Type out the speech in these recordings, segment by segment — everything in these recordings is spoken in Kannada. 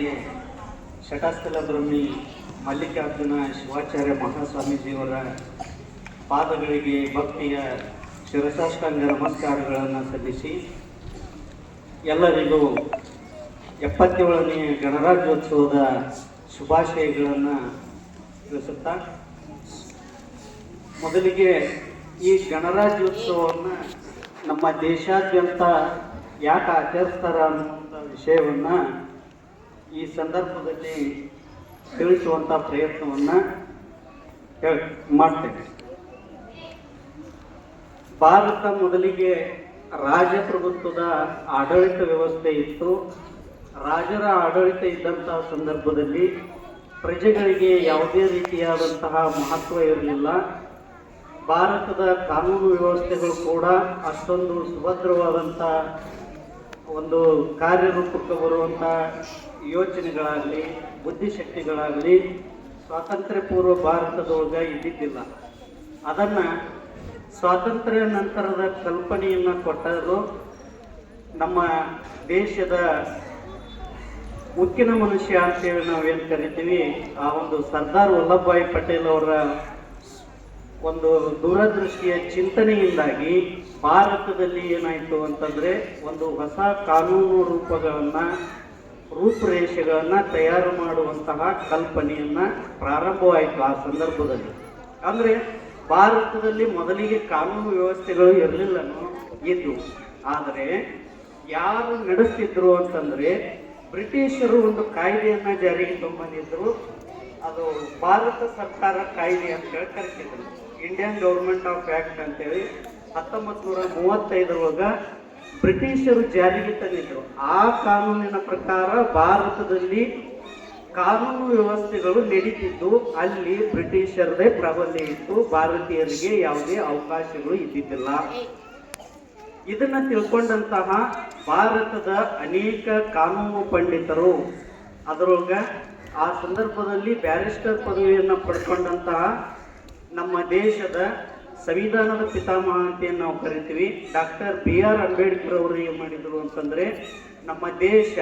ಮಠದಲ್ಲಿ ಶಟಸ್ಥಲ ಬ್ರಹ್ಮಿ ಮಲ್ಲಿಕಾರ್ಜುನ ಶಿವಾಚಾರ್ಯ ಮಹಾಸ್ವಾಮೀಜಿಯವರ ಪಾದಗಳಿಗೆ ಭಕ್ತಿಯ ಶಿರಸಾಷ್ಟಾಂಗ ನಮಸ್ಕಾರಗಳನ್ನು ಸಲ್ಲಿಸಿ ಎಲ್ಲರಿಗೂ 77ನೇ ಗಣರಾಜ್ಯೋತ್ಸವದ ಶುಭಾಶಯಗಳನ್ನು ತಿಳಿಸುತ್ತಾ, ಮೊದಲಿಗೆ ಈ ಗಣರಾಜ್ಯೋತ್ಸವವನ್ನು ನಮ್ಮ ದೇಶಾದ್ಯಂತ ಯಾಕೆ ಆಚರಿಸ್ತಾರೆ ಅನ್ನುವಂಥ ವಿಷಯವನ್ನು ಈ ಸಂದರ್ಭದಲ್ಲಿ ತಿಳಿಸುವಂಥ ಪ್ರಯತ್ನವನ್ನು ಮಾಡ್ತೇನೆ. ಭಾರತ ಮೊದಲಿಗೆ ರಾಜಪ್ರಭುತ್ವದ ಆಡಳಿತ ವ್ಯವಸ್ಥೆ ಇತ್ತು. ರಾಜರ ಆಡಳಿತ ಇದ್ದಂತಹ ಸಂದರ್ಭದಲ್ಲಿ ಪ್ರಜೆಗಳಿಗೆ ಯಾವುದೇ ರೀತಿಯಾದಂತಹ ಮಹತ್ವ ಇರಲಿಲ್ಲ. ಭಾರತದ ಕಾನೂನು ವ್ಯವಸ್ಥೆಗಳು ಕೂಡ ಅಷ್ಟೊಂದು ಸುಭದ್ರವಾದಂಥ ಒಂದು ಕಾರ್ಯರೂಪಕ್ಕೆ ಬರುವಂಥ ಯೋಚನೆಗಳಾಗಲಿ ಬುದ್ಧಿಶಕ್ತಿಗಳಾಗಲಿ ಸ್ವಾತಂತ್ರ್ಯ ಪೂರ್ವ ಭಾರತದೊಳಗೆ ಇದ್ದಿದ್ದಿಲ್ಲ. ಅದನ್ನು ಸ್ವಾತಂತ್ರ್ಯ ನಂತರದ ಕಲ್ಪನೆಯನ್ನು ಕೊಟ್ಟರು ನಮ್ಮ ದೇಶದ ಉಕ್ಕಿನ ಮನುಷ್ಯ ಅಂತೇಳಿ ನಾವೇನು ಕರಿತೀವಿ, ಆ ಒಂದು ಸರ್ದಾರ್ ವಲ್ಲಭಭಾಯಿ ಪಟೇಲ್ ಅವರ ಒಂದು ದೂರದೃಷ್ಟಿಯ ಚಿಂತನೆಯಿಂದಾಗಿ ಭಾರತದಲ್ಲಿ ಏನಾಯಿತು ಅಂತಂದರೆ ಒಂದು ಹೊಸ ಕಾನೂನು ರೂಪುರೇಷೆಗಳನ್ನು ತಯಾರು ಮಾಡುವಂತಹ ಕಲ್ಪನೆಯನ್ನು ಪ್ರಾರಂಭವಾಯಿತು ಆ ಸಂದರ್ಭದಲ್ಲಿ. ಅಂದರೆ ಭಾರತದಲ್ಲಿ ಮೊದಲಿಗೆ ಕಾನೂನು ವ್ಯವಸ್ಥೆಗಳು ಇರಲಿಲ್ಲನೋ ಇದ್ದು, ಆದರೆ ಯಾರು ನಡೆಸ್ತಿದ್ರು ಅಂತಂದರೆ ಬ್ರಿಟಿಷರು ಒಂದು ಕಾಯ್ದೆಯನ್ನು ಜಾರಿಗೆ ತಂಬಂದಿದ್ರು. ಅದು ಭಾರತ ಸರ್ಕಾರ ಕಾಯ್ದೆ ಅಂತೇಳಿ ಕರಿತಿದ್ರು, ಇಂಡಿಯನ್ ಗೌರ್ಮೆಂಟ್ ಆಫ್ ಆ್ಯಕ್ಟ್ ಅಂತೇಳಿ 1935 ಬ್ರಿಟಿಷರು ಜಾರಿಗೆ ತಂದಿದ್ರು. ಆ ಕಾನೂನಿನ ಪ್ರಕಾರ ಭಾರತದಲ್ಲಿ ಕಾನೂನು ವ್ಯವಸ್ಥೆಗಳು ನಡೀತಿದ್ದು, ಅಲ್ಲಿ ಬ್ರಿಟಿಷರದೇ ಪ್ರಾಬಲ್ಯ ಇತ್ತು, ಭಾರತೀಯರಿಗೆ ಯಾವುದೇ ಅವಕಾಶಗಳು ಇದ್ದಿದ್ದಿಲ್ಲ. ಇದನ್ನು ತಿಳ್ಕೊಂಡಂತಹ ಭಾರತದ ಅನೇಕ ಕಾನೂನು ಪಂಡಿತರು, ಅದರೊಳಗೆ ಆ ಸಂದರ್ಭದಲ್ಲಿ ಬ್ಯಾರಿಸ್ಟರ್ ಪದವಿಯನ್ನು ಪಡ್ಕೊಂಡಂತಹ ನಮ್ಮ ದೇಶದ ಸಂವಿಧಾನದ ಪಿತಾಮಹ ಅಂತ ನಾವು ಕರಿತೀವಿ ಡಾಕ್ಟರ್ BR ಅಂಬೇಡ್ಕರ್ ಅವರು ಏನು ಮಾಡಿದರು ಅಂತಂದರೆ, ನಮ್ಮ ದೇಶ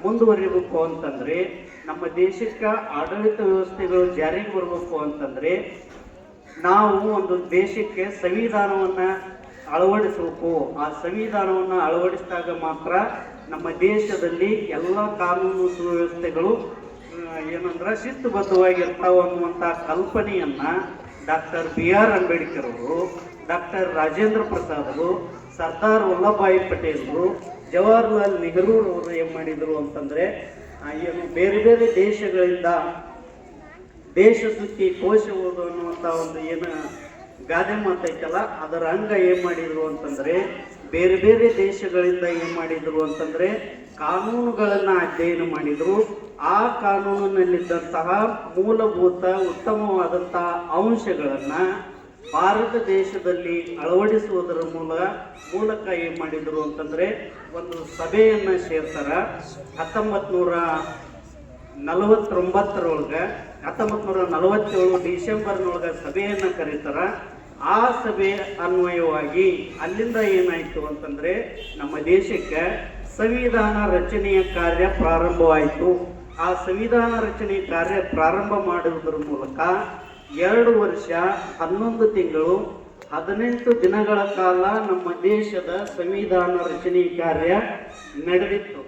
ಮುಂದುವರಿಬೇಕು ಅಂತಂದರೆ, ನಮ್ಮ ದೇಶಕ್ಕೆ ಆಡಳಿತ ವ್ಯವಸ್ಥೆಗಳು ಜಾರಿಗೆ ಬರಬೇಕು ಅಂತಂದರೆ ನಾವು ಒಂದು ದೇಶಕ್ಕೆ ಸಂವಿಧಾನವನ್ನು ಅಳವಡಿಸಬೇಕು. ಆ ಸಂವಿಧಾನವನ್ನು ಅಳವಡಿಸಿದಾಗ ಮಾತ್ರ ನಮ್ಮ ದೇಶದಲ್ಲಿ ಎಲ್ಲ ಕಾನೂನು ಸುವ್ಯವಸ್ಥೆಗಳು ಏನಂದ್ರೆ ಶಿಸ್ತುಬದ್ಧವಾಗಿರ್ತಾವೆ ಅನ್ನುವಂಥ ಕಲ್ಪನೆಯನ್ನು ಡಾಕ್ಟರ್ BR ಅಂಬೇಡ್ಕರ್ ಅವರು, ಡಾಕ್ಟರ್ ರಾಜೇಂದ್ರ ಪ್ರಸಾದ್ ಅವರು, ಸರ್ದಾರ್ ವಲ್ಲಭಭಾಯಿ ಪಟೇಲ್ರು, ಜವಾಹರ್ಲಾಲ್ ನೆಹರು ಅವರು ಏನು ಮಾಡಿದರು ಅಂತಂದರೆ, ಏನು ಬೇರೆ ಬೇರೆ ದೇಶಗಳಿಂದ ದೇಶ ಸುತ್ತಿ ಕೋಶ ಓದು ಅನ್ನುವಂಥ ಒಂದು ಏನು ಗಾದೆ ಮಾತೈತಲ್ಲ, ಅದರ ಅಂಗ ಏನು ಮಾಡಿದರು ಅಂತಂದರೆ, ಬೇರೆ ಬೇರೆ ದೇಶಗಳಿಂದ ಏನು ಮಾಡಿದರು ಅಂತಂದರೆ ಕಾನೂನುಗಳನ್ನು ಅಧ್ಯಯನ ಮಾಡಿದರು. ಆ ಕಾನೂನಿನಲ್ಲಿದ್ದಂತಹ ಮೂಲಭೂತ ಉತ್ತಮವಾದಂತಹ ಅಂಶಗಳನ್ನು ಭಾರತ ದೇಶದಲ್ಲಿ ಅಳವಡಿಸುವುದರ ಮೂಲಕ ಏನು ಮಾಡಿದರು ಅಂತಂದರೆ ಒಂದು ಸಭೆಯನ್ನು ಸೇರ್ತಾರೆ. 1947 ಡಿಸೆಂಬರ್ನೊಳಗೆ ಸಭೆಯನ್ನು ಕರೀತಾರೆ. ಆ ಸಭೆ ಅನ್ವಯವಾಗಿ ಅಲ್ಲಿಂದ ಏನಾಯಿತು ಅಂತಂದರೆ ನಮ್ಮ ದೇಶಕ್ಕೆ ಸಂವಿಧಾನ ರಚನೆಯ ಕಾರ್ಯ ಪ್ರಾರಂಭವಾಯಿತು. ಆ ಸಂವಿಧಾನ ರಚನೆಯ ಕಾರ್ಯ ಪ್ರಾರಂಭ ಮಾಡುವುದರ ಮೂಲಕ 2 ವರ್ಷ 11 ತಿಂಗಳು 18 ದಿನಗಳ ಕಾಲ ನಮ್ಮ ದೇಶದ ಸಂವಿಧಾನ ರಚನೆ ಕಾರ್ಯ ನಡೆದಿತ್ತು.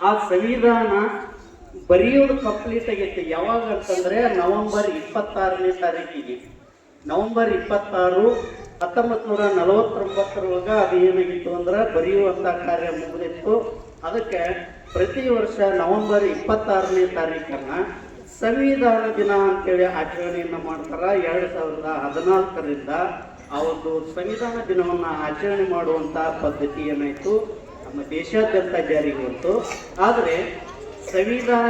ಆ ಸಂವಿಧಾನ ಬರೆಯೋದು ಕಂಪ್ಲೀಟ್ ಆಗೈತೆ ಯಾವಾಗ ಅಂತಂದರೆ ನವೆಂಬರ್ 26ನೇ ತಾರೀಕಿಗೆ. ನವೆಂಬರ್ 26, 1949 ಅದು ಏನಾಗಿತ್ತು ಅಂದ್ರೆ ಬರೆಯುವಂಥ ಕಾರ್ಯ ಮುಗಿದಿತ್ತು. ಅದಕ್ಕೆ ಪ್ರತಿ ವರ್ಷ ನವೆಂಬರ್ 26ನೇ ತಾರೀಕನ್ನು ಸಂವಿಧಾನ ದಿನ ಅಂತೇಳಿ ಆಚರಣೆಯನ್ನು ಮಾಡ್ತಾರೆ. 2014ರಿಂದ ಆ ಒಂದು ಸಂವಿಧಾನ ದಿನವನ್ನು ಆಚರಣೆ ಮಾಡುವಂಥ ಪದ್ಧತಿ ಏನಾಯಿತು ನಮ್ಮ ದೇಶಾದ್ಯಂತ ಜಾರಿಗೆ ಬಂತು. ಆದರೆ ಸಂವಿಧಾನ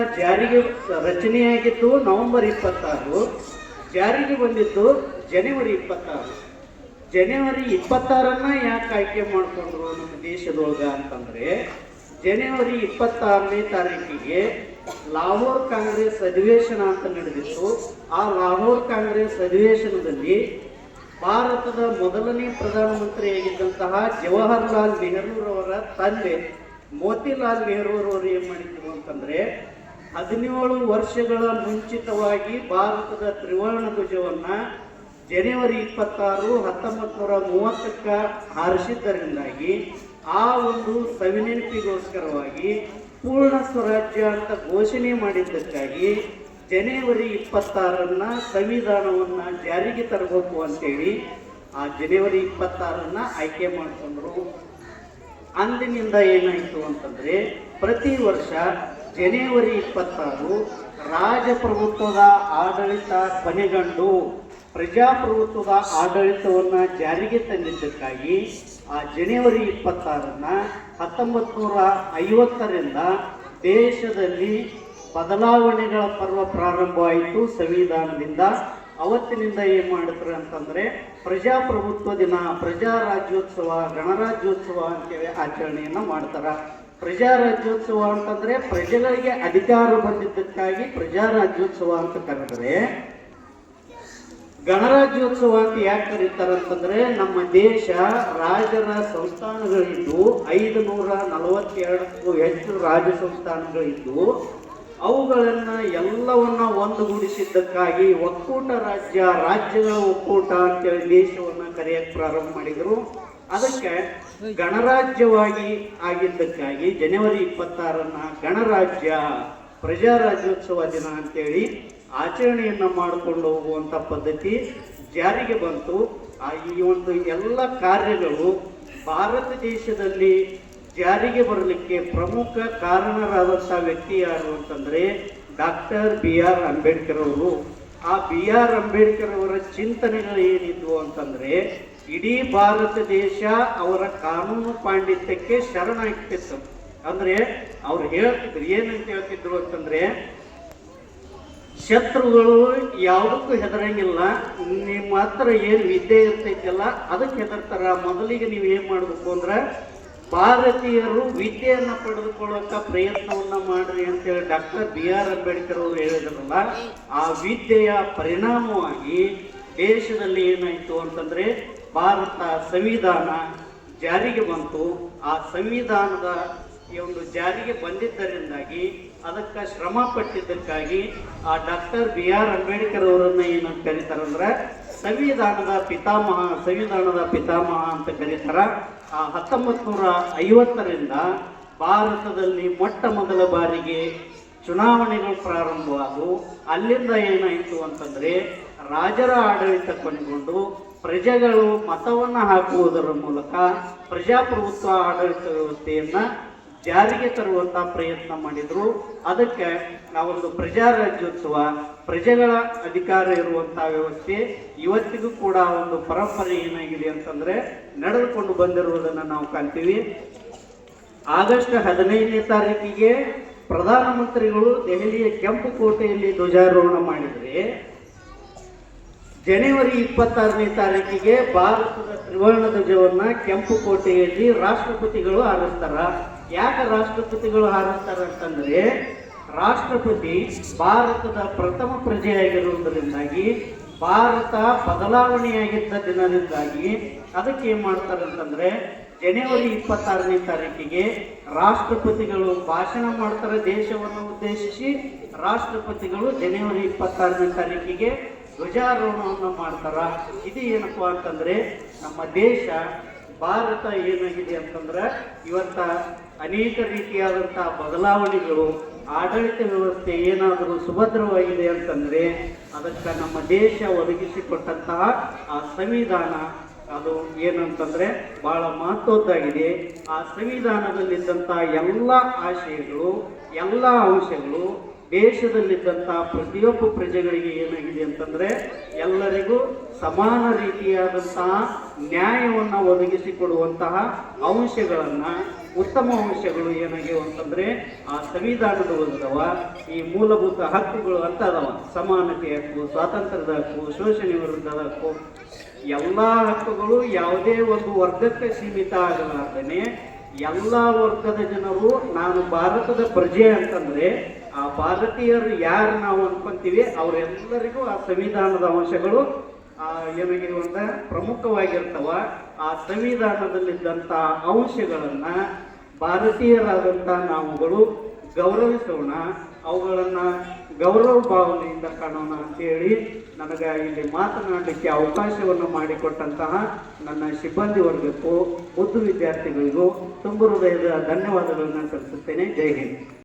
ರಚನೆಯಾಗಿದ್ದು ನವೆಂಬರ್ 26, ಜಾರಿಗೆ ಬಂದಿದ್ದು ಜನವರಿ 26. ಜನವರಿ 26 ಯಾಕೆ ಆಯ್ಕೆ ಮಾಡಿಕೊಂಡ್ರು ನಮ್ಮ ದೇಶದೊಳಗೆ ಅಂತಂದರೆ, ಜನವರಿ 26ನೇ ತಾರೀಕಿಗೆ ಲಾಹೋರ್ ಕಾಂಗ್ರೆಸ್ ಅಧಿವೇಶನ ಅಂತ ನಡೆದಿತ್ತು. ಆ ಲಾಹೋರ್ ಕಾಂಗ್ರೆಸ್ ಅಧಿವೇಶನದಲ್ಲಿ ಭಾರತದ ಮೊದಲನೇ ಪ್ರಧಾನಮಂತ್ರಿಯಾಗಿದ್ದಂತಹ ಜವಾಹರ್ಲಾಲ್ ನೆಹರೂರವರ ತಂದೆ ಮೋತಿಲಾಲ್ ನೆಹರೂರವರು ಏನ್ ಮಾಡಿದ್ರು ಅಂತಂದ್ರೆ 17 ವರ್ಷಗಳ ಮುಂಚಿತವಾಗಿ ಭಾರತದ ತ್ರಿವರ್ಣ ಧ್ವಜವನ್ನ ಜನವರಿ 26, 1930 ಹಾರಿಸಿದ್ದರಿಂದಾಗಿ ಆ ಒಂದು ಸವಿನೆನಪಿಗೋಸ್ಕರವಾಗಿ ಪೂರ್ಣ ಸ್ವರಾಜ್ಯ ಅಂತ ಘೋಷಣೆ ಮಾಡಿದ್ದಕ್ಕಾಗಿ ಜನವರಿ 26 ಸಂವಿಧಾನವನ್ನ ಜಾರಿಗೆ ತರಬೇಕು ಅಂತೇಳಿ ಆ ಜನವರಿ 26 ಆಯ್ಕೆ ಮಾಡಿಕೊಂಡ್ರು. ಅಂದಿನಿಂದ ಏನಾಯಿತು ಅಂತಂದ್ರೆ ಪ್ರತಿ ವರ್ಷ ಜನವರಿ 26 ರಾಜಪ್ರಭುತ್ವದ ಆಡಳಿತ ಕೊನೆಗಂಡು ಪ್ರಜಾಪ್ರಭುತ್ವದ ಆಡಳಿತವನ್ನ ಜಾರಿಗೆ ತಂದಿದ್ದಕ್ಕಾಗಿ ಆ ಜನವರಿ 26 1950ರಿಂದ ದೇಶದಲ್ಲಿ ಬದಲಾವಣೆಗಳ ಪರ್ವ ಪ್ರಾರಂಭವಾಯಿತು ಸಂವಿಧಾನದಿಂದ. ಅವತ್ತಿನಿಂದ ಏನ್ ಮಾಡಿದ್ರು ಅಂತಂದ್ರೆ ಪ್ರಜಾಪ್ರಭುತ್ವ ದಿನ, ಪ್ರಜಾ ರಾಜ್ಯೋತ್ಸವ, ಗಣರಾಜ್ಯೋತ್ಸವ ಅಂತೇಳಿ ಆಚರಣೆಯನ್ನ ಮಾಡ್ತಾರ. ಪ್ರಜಾ ರಾಜ್ಯೋತ್ಸವ ಅಂತಂದ್ರೆ ಪ್ರಜೆಗಳಿಗೆ ಅಧಿಕಾರ ಬಂದಿದ್ದಕ್ಕಾಗಿ ಪ್ರಜಾ ರಾಜ್ಯೋತ್ಸವ ಅಂತ ಕರೆದ್ರೆ, ಗಣರಾಜ್ಯೋತ್ಸವ ಅಂತ ಯಾಕೆ ಕರೀತಾರಂತಂದ್ರೆ ನಮ್ಮ ದೇಶ ರಾಜರ ಸಂಸ್ಥಾನಗಳಿದ್ದು 542ಕ್ಕೂ ಹೆಚ್ಚು ರಾಜ ಸಂಸ್ಥಾನಗಳಿದ್ದು ಅವುಗಳನ್ನ ಎಲ್ಲವನ್ನ ಒಂದುಗೂಡಿಸಿದ್ದಕ್ಕಾಗಿ ಒಕ್ಕೂಟ ರಾಜ್ಯ, ರಾಜ್ಯಗಳ ಒಕ್ಕೂಟ ಅಂತೇಳಿ ದೇಶವನ್ನ ಕರೆಯಕ್ಕೆ ಪ್ರಾರಂಭ ಮಾಡಿದ್ರು. ಅದಕ್ಕೆ ಗಣರಾಜ್ಯವಾಗಿ ಆಗಿದ್ದಕ್ಕಾಗಿ ಜನವರಿ 26 ಗಣರಾಜ್ಯ ಪ್ರಜಾರಾಜ್ಯೋತ್ಸವ ದಿನ ಅಂತೇಳಿ ಆಚರಣೆಯನ್ನ ಮಾಡಿಕೊಂಡು ಹೋಗುವಂತ ಪದ್ಧತಿ ಜಾರಿಗೆ ಬಂತು. ಈ ಒಂದು ಎಲ್ಲ ಕಾರ್ಯಗಳು ಭಾರತ ದೇಶದಲ್ಲಿ ಜಾರಿಗೆ ಬರಲಿಕ್ಕೆ ಪ್ರಮುಖ ಕಾರಣರಾದಂಥ ವ್ಯಕ್ತಿ ಯಾರು ಅಂತಂದ್ರೆ ಡಾಕ್ಟರ್ BR ಅಂಬೇಡ್ಕರ್ ಅವರು. ಆ BR ಅಂಬೇಡ್ಕರ್ ಅವರ ಚಿಂತನೆಗಳು ಏನಿದ್ವು ಅಂತಂದ್ರೆ ಇಡೀ ಭಾರತ ದೇಶ ಅವರ ಕಾನೂನು ಪಾಂಡಿತ್ಯಕ್ಕೆ ಶರಣಾಗ್ತಿತ್ತು. ಅಂದ್ರೆ ಅವ್ರು ಹೇಳ್ತಿದ್ರು, ಏನಂತ ಹೇಳ್ತಿದ್ರು ಅಂತಂದ್ರೆ ಶತ್ರುಗಳು ಯಾವುದಕ್ಕೂ ಹೆದರಂಗಿಲ್ಲ, ನಿಮ್ಮ ಹತ್ರ ಏನು ವಿದ್ಯೆ ಇರ್ತೈತಲ್ಲ ಅದಕ್ಕೆ ಹೆದರ್ತಾರ. ಮೊದಲಿಗೆ ನೀವು ಏನ್ ಮಾಡ್ಬೇಕು ಅಂದ್ರೆ ಭಾರತೀಯರು ವಿದ್ಯೆಯನ್ನ ಪಡೆದುಕೊಳ್ಳುವಂತ ಪ್ರಯತ್ನವನ್ನ ಮಾಡ್ರಿ ಅಂತೇಳಿ ಡಾಕ್ಟರ್ BR ಅಂಬೇಡ್ಕರ್ ಅವರು ಹೇಳಿದ್ರಲ್ಲ. ಆ ವಿದ್ಯೆಯ ಪರಿಣಾಮವಾಗಿ ದೇಶದಲ್ಲಿ ಏನಾಯ್ತು ಅಂತಂದ್ರೆ ಭಾರತ ಸಂವಿಧಾನ ಜಾರಿಗೆ ಬಂತು. ಆ ಸಂವಿಧಾನದ ಈ ಒಂದು ಜಾರಿಗೆ ಬಂದಿದ್ದರಿಂದಾಗಿ ಅದಕ್ಕೆ ಶ್ರಮ ಪಟ್ಟಿದ್ದಕ್ಕಾಗಿ ಆ ಡಾಕ್ಟರ್ BR ಅಂಬೇಡ್ಕರ್ ಅವರನ್ನ ಏನಂತ ಕರೀತಾರಂದ್ರೆ ಸಂವಿಧಾನದ ಪಿತಾಮಹ ಅಂತ ಕರೀತಾರ. ಆ 1950ರಿಂದ ಭಾರತದಲ್ಲಿ ಮೊಟ್ಟ ಮೊದಲ ಬಾರಿಗೆ ಚುನಾವಣೆಗಳು ಪ್ರಾರಂಭವಾದವು. ಅಲ್ಲಿಂದ ಏನಾಯಿತು ಅಂತಂದ್ರೆ ರಾಜರ ಆಡಳಿತ ಕೊನೆಗೊಂಡು ಪ್ರಜೆಗಳು ಮತವನ್ನ ಹಾಕುವುದರ ಮೂಲಕ ಪ್ರಜಾಪ್ರಭುತ್ವ ಆಡಳಿತ ವ್ಯವಸ್ಥೆಯನ್ನ ಜಾರಿಗೆ ತರುವಂತ ಪ್ರಯತ್ನ ಮಾಡಿದ್ರು. ಅದಕ್ಕೆ ನಾವೊಂದು ಪ್ರಜಾರಾಜ್ಯೋತ್ಸವ, ಪ್ರಜೆಗಳ ಅಧಿಕಾರ ಇರುವಂತಹ ವ್ಯವಸ್ಥೆ ಇವತ್ತಿಗೂ ಕೂಡ ಒಂದು ಪರಂಪರೆ ಏನಾಗಿದೆ ಅಂತಂದ್ರೆ ನಡೆದುಕೊಂಡು ಬಂದಿರುವುದನ್ನು ನಾವು ಕಾಣ್ತೀವಿ. ಆಗಸ್ಟ್ 15ನೇ ತಾರೀಕಿಗೆ ಪ್ರಧಾನಮಂತ್ರಿಗಳು ದೆಹಲಿಯ ಕೆಂಪು ಕೋಟೆಯಲ್ಲಿ ಧ್ವಜಾರೋಹಣ ಮಾಡಿದ್ರೆ, ಜನವರಿ 26ನೇ ತಾರೀಕಿಗೆ ಭಾರತದ ತ್ರಿವರ್ಣ ಧ್ವಜವನ್ನ ಕೆಂಪು ಕೋಟೆಯಲ್ಲಿ ರಾಷ್ಟ್ರಪತಿಗಳು ಹಾರಿಸ್ತಾರ. ಯಾಕೆ ರಾಷ್ಟ್ರಪತಿಗಳು ಹಾರಿಸ್ತಾರ ಅಂತಂದ್ರೆ ರಾಷ್ಟ್ರಪತಿ ಭಾರತದ ಪ್ರಥಮ ಪ್ರಜೆಯಾಗಿರುವುದರಿಂದಾಗಿ, ಭಾರತ ಬದಲಾವಣೆಯಾಗಿದ್ದ ದಿನದಿಂದಾಗಿ ಅದಕ್ಕೆ ಏನ್ ಮಾಡ್ತಾರಂತಂದ್ರೆ ಜನವರಿ 26ನೇ ತಾರೀಕಿಗೆ ರಾಷ್ಟ್ರಪತಿಗಳು ಭಾಷಣ ಮಾಡ್ತಾರೆ ದೇಶವನ್ನು ಉದ್ದೇಶಿಸಿ. ರಾಷ್ಟ್ರಪತಿಗಳು ಜನವರಿ 26ನೇ ತಾರೀಕಿಗೆ ಧ್ವಜಾರೋಹಣವನ್ನು ಮಾಡ್ತಾರ. ಇದು ಏನಪ್ಪಾ ಅಂತಂದ್ರೆ ನಮ್ಮ ದೇಶ ಭಾರತ ಏನಾಗಿದೆ ಅಂತಂದ್ರೆ ಇವತ್ತ ಅನೇಕ ರೀತಿಯಾದಂತಹ ಬದಲಾವಣೆಗಳು, ಆಡಳಿತ ವ್ಯವಸ್ಥೆ ಏನಾದರೂ ಸುಭದ್ರವಾಗಿದೆ ಅಂತಂದ್ರೆ ಅದಕ್ಕೆ ನಮ್ಮ ದೇಶ ಒದಗಿಸಿಕೊಟ್ಟಂತಹ ಆ ಸಂವಿಧಾನ ಅದು ಏನಂತಂದ್ರೆ ಬಹಳ ಮಹತ್ವದ್ದಾಗಿದೆ. ಆ ಸಂವಿಧಾನದಲ್ಲಿದ್ದಂತಹ ಎಲ್ಲ ಆಶಯಗಳು, ಎಲ್ಲ ಅಂಶಗಳು ದೇಶದಲ್ಲಿದ್ದಂತಹ ಪ್ರತಿಯೊಬ್ಬ ಪ್ರಜೆಗಳಿಗೆ ಏನಾಗಿದೆ ಅಂತಂದ್ರೆ ಎಲ್ಲರಿಗೂ ಸಮಾನ ರೀತಿಯಾದಂತಹ ನ್ಯಾಯವನ್ನು ಒದಗಿಸಿಕೊಡುವಂತಹ ಅಂಶಗಳನ್ನ, ಉತ್ತಮ ಅಂಶಗಳು ಏನಾಗಿವೆ ಅಂತಂದ್ರೆ ಆ ಸಂವಿಧಾನದ ಒಂದವ ಈ ಮೂಲಭೂತ ಹಕ್ಕುಗಳು ಅಂತ ಅದಾವ. ಸಮಾನತೆ ಹಕ್ಕು, ಸ್ವಾತಂತ್ರ್ಯದ ಹಕ್ಕು, ಶೋಷಣೆ ವಿರುದ್ಧದ ಹಕ್ಕು, ಎಲ್ಲ ಹಕ್ಕುಗಳು ಯಾವುದೇ ಒಂದು ವರ್ಗಕ್ಕೆ ಸೀಮಿತ ಆಗಲಾರ್ದೇನೆ ಎಲ್ಲ ವರ್ಗದ ಜನರು ನಾನು ಭಾರತದ ಪ್ರಜೆ ಅಂತಂದ್ರೆ ಆ ಭಾರತೀಯರು ಯಾರು ನಾವು ಅನ್ಕೊಂತೀವಿ ಅವರೆಲ್ಲರಿಗೂ ಆ ಸಂವಿಧಾನದ ಅಂಶಗಳು ಏನಾಗಿರುವಂತ ಪ್ರಮುಖವಾಗಿರ್ತವ. ಆ ಸಂವಿಧಾನದಲ್ಲಿದ್ದಂಥ ಅಂಶಗಳನ್ನ ಭಾರತೀಯರಾದಂಥ ನಾವುಗಳು ಗೌರವಿಸೋಣ, ಅವುಗಳನ್ನು ಗೌರವ ಭಾವನೆಯಿಂದ ಕಾಣೋಣ ಅಂತೇಳಿ ನನಗೆ ಇಲ್ಲಿ ಮಾತನಾಡಲಿಕ್ಕೆ ಅವಕಾಶವನ್ನು ಮಾಡಿಕೊಟ್ಟಂತಹ ನನ್ನ ಸಿಬ್ಬಂದಿ ವರ್ಗಕ್ಕೂ, ವಿದ್ಯಾರ್ಥಿಗಳಿಗೂ ತುಂಬ ಹೃದಯದ ಧನ್ಯವಾದಗಳನ್ನು ಸಲ್ಲಿಸುತ್ತೇನೆ. ಜೈ ಹಿಂದ್.